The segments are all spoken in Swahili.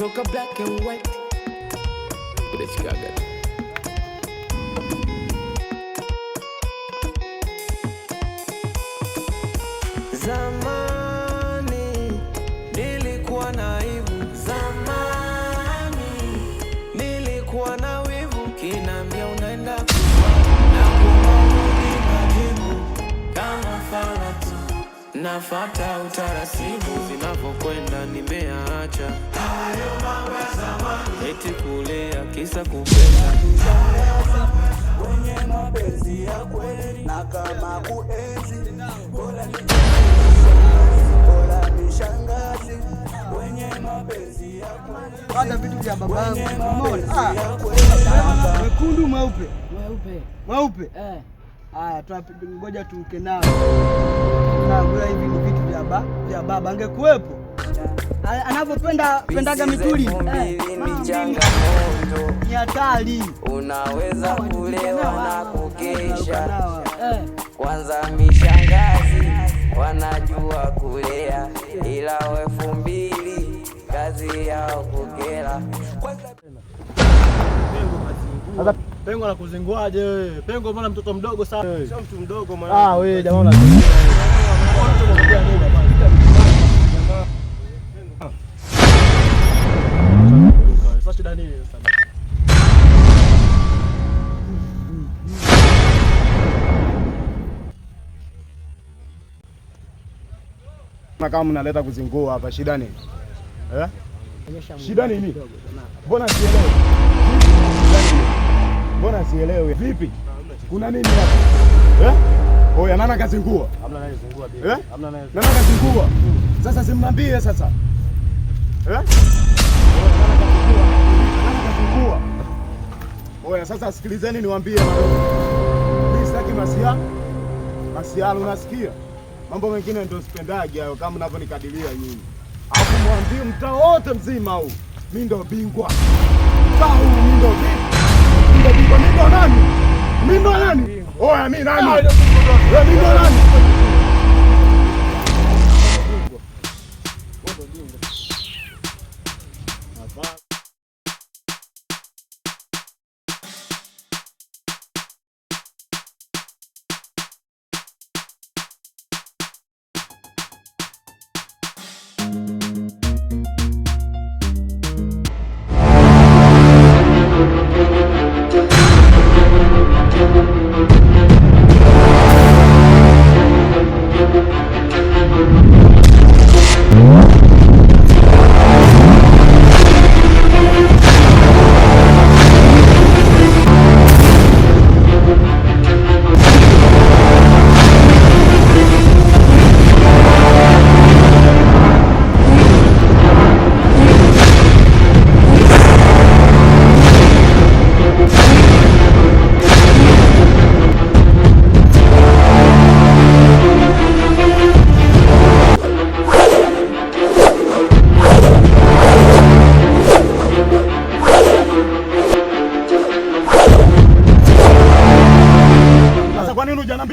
toka black and white. Kule Chicago. Zamani nilikuwa naibu, zamani nilikuwa na wivu, kinambia unaenda kufa na kurudi majibu kama falatu, nafata utaratibu zinavyokwenda nimeacha hayo mambo ya zamani, eti kulea kisa kupenda kwenye mapenzi ya kweli na kama kuenzi bora nishangazi kwenye mapenzi ya kweli. Hata vitu vya babangu umeona? Wekundu mweupe. Mweupe. Haya ngoja tuuke nao. Na ngoja hivi ni vitu vya baba angekuepo. Anapopendaga mituli. Ni hatari. Unaweza kulewa na kukesha. Kwanza mishangazi wanajua kulea, ila 2000 kazi yao kukera. Sasa pengo la kuzinguaje wewe? Pengo mbona mtoto mdogo sana? Sio mtu mdogo mwana. Wewe jamaa unazungua. Sasa shida nini sasa? Na kama mnaleta kuzingua hapa shida nini? Shida nini? Mbona sielewi? Mbona sielewi? Vipi? Kuna nini hapa? Oya nana kazingua. Hamna naye zingua bibi. Hamna naye. Nana kazingua. Sasa simwambie sasa. Nana kazingua. Oya sasa sikilizeni niwaambie madogo. Mimi sitaki masiala unasikia? Mambo mengine ndio sipendaje hayo kama mnavyonikadiria nyinyi. Alafu mwambie mtaa wote mzima huu. Mimi ndo bingwa. Mtaa huu mimi ndo bingwa. Mimi ndo nani? Mimi ndo nani? Oya mimi nani? Mimi ndo nani?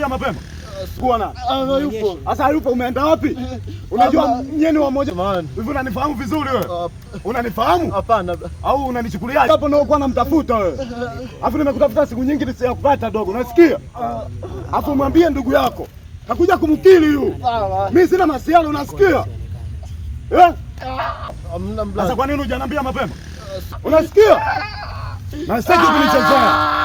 Mapema. Kuona. Yupo. Sasa yupo umeenda wapi? Unajua nyeni wa moja. Hivi unanifahamu vizuri wewe? Unanifahamu? Hapana. Au unanichukulia? Hapo ndio uko namtafuta wewe. Alafu nimekutafuta siku nyingi nisiyakupata dogo. Unasikia? Alafu mwambie ndugu yako. Nakuja kumkili yu. Mimi sina masiala unasikia? Sasa kwa nini hujaniambia mapema? Unasikia? Na sitaki kunichezea.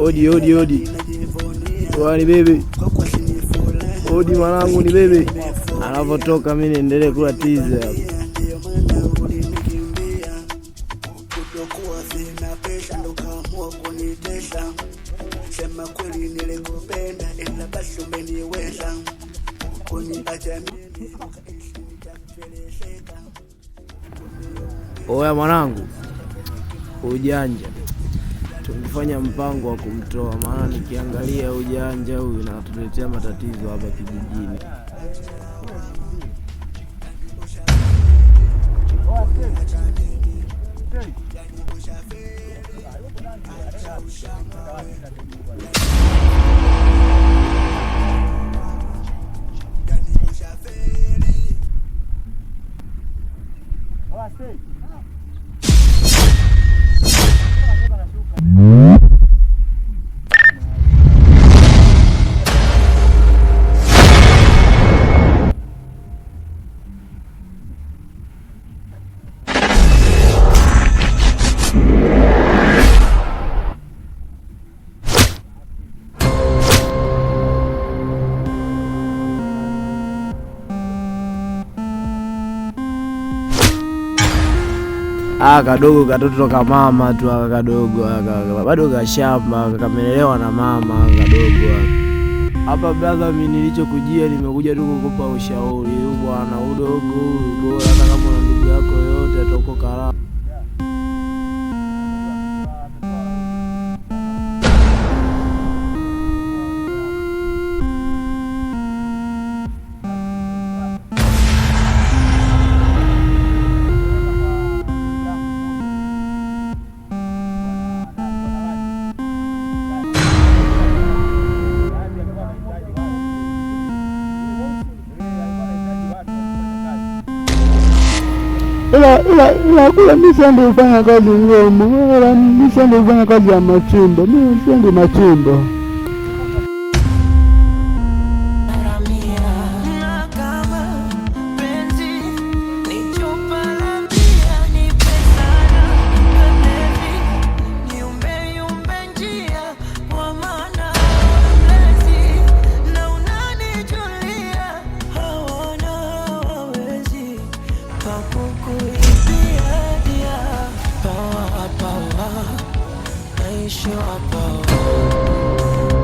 Odi. Wani bebe. Odi mwanangu ni bebe. Anapotoka mimi niendelee kula tizi hapo. Sema kweli nilikupenda ila basi umeniweza. Oya mwanangu. Ujanja. tungefanya mpango wa kumtoa, maana nikiangalia ujanja huyu na tuletea matatizo hapa kijijini. Kadogo katoto ka mama tu kadogo bado kashamba kamelelewa na mama kadogo hapa. Brother, mimi nilichokujia nimekuja tu kukupa ushauri bwana, udogo bora, hata kama una ndugu yako yote atoko kara ila kula mimi ufanya kazi ngumu, wala mimi ufanya kazi ya machimbo, mimi siendi machimbo.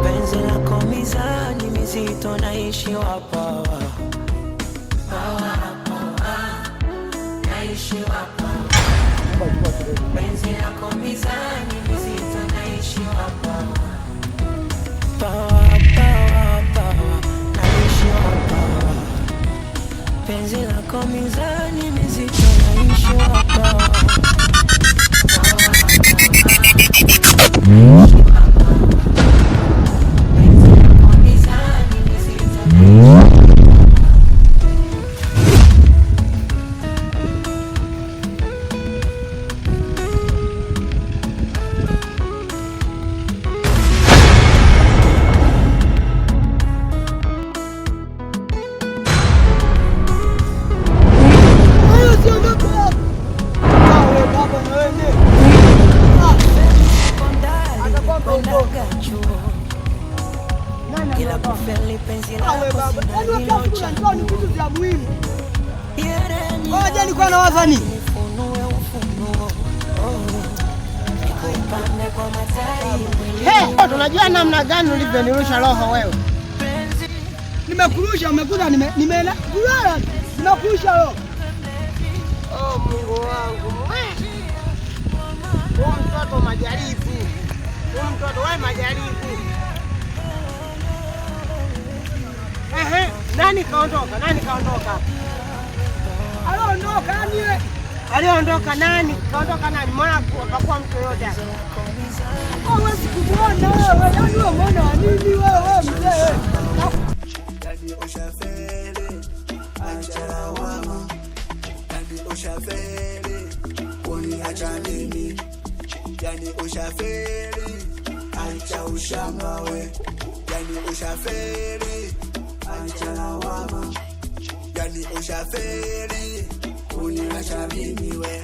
Penzi lako mizani mizito, naishi hapa. Naishi hapa. Penzi lako mizani mizito, naishi hapa. Naishi hapa. Penzi lako mizani mizito, naishi hapa. Tunajua namna gani ulivyonirusha roho wewe. Nimekurusha, umekuja nimeenda kulala. Nimekurusha roho. Oh Mungu wangu. Wewe mtoto majaribu. Wewe mtoto wewe majaribu. Nani kaondoka? Aliondoka nani wewe? Aliondoka nani? Kaondoka nani? Mbona akakuwa mtu yote? Hawezi kuona wewe. Yaani wewe mbona nini wewe mzee? Yaani ushafeli, acha lawama. Yaani ushafeli, uniacha mimi. Yaani ushafeli, acha ushamba we. Yaani ushafeli, acha lawama. Yaani ushafeli, uniacha mimi we.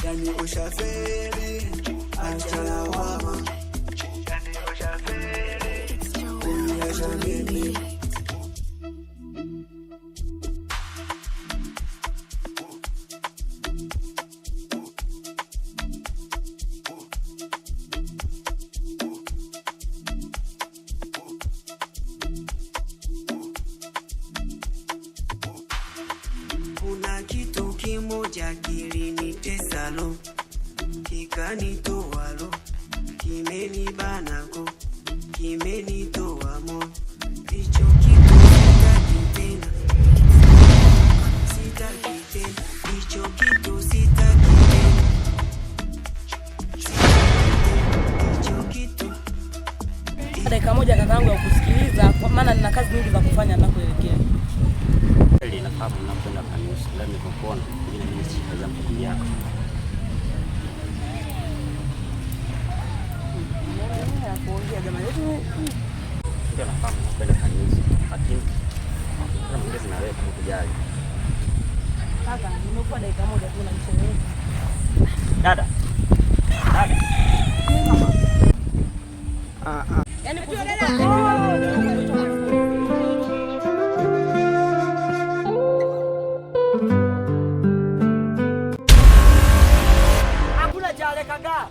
Yaani ushafeli, acha lawama. Yaani ushafeli, uniacha mimi. Kuna kitu kimoja kilinitesa lo, kikanitoa lo, kimenibana ko, kimenitoa mo, hicho kitu sitaki tena, sitaki tena, hicho kitu sitaki tena, hicho kitu. Dakika moja kakaangu ya kusikiliza, kwa maana nina kazi nyingi za kufanya ninapoelekea. Kweli nafahamu unakwenda kanisa, leo nikuona ili mimi sikaza mtu yako. Kuongea jamani yetu. Ndio nafahamu unakwenda kanisa, lakini kama ungezi na wewe kujali. Kaka, nimekuwa dakika moja tu na mchezo. Dada. Dada. Yaani hakuna jale kaka.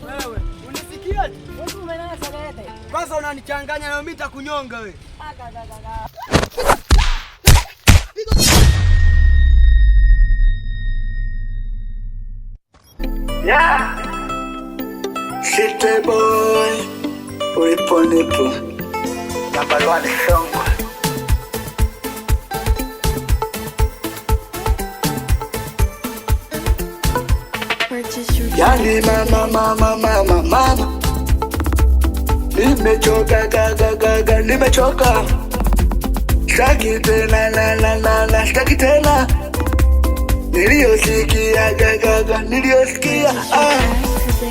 Wewe, unisikia? Wewe umeelewa salete. Kwanza unanichanganya na mimi nitakunyonga wewe. Yeah. City boy, ulipo nipo number 1 song. Yani mama nimechoka gaga nimechoka, sitaki tena sitaki tena niliyosikia gaga niliyosikia.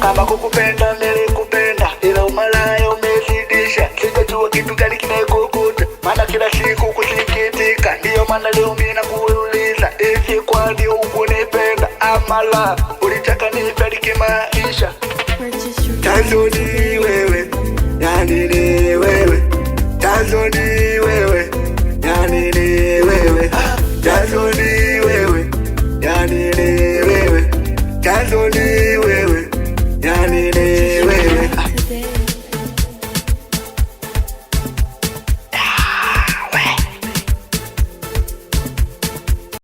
Kama kukupenda nilikupenda, ila umalaya umezidisha, sijajua kitu gani kimekukuta, maana kila siku kusikitika, ndiyo maana leo mimi nakuuliza, hivi kwani hukunipenda ama la, ulitaka nifariki maisha? Chanzo ni wewe, yani ni wewe, chanzo ni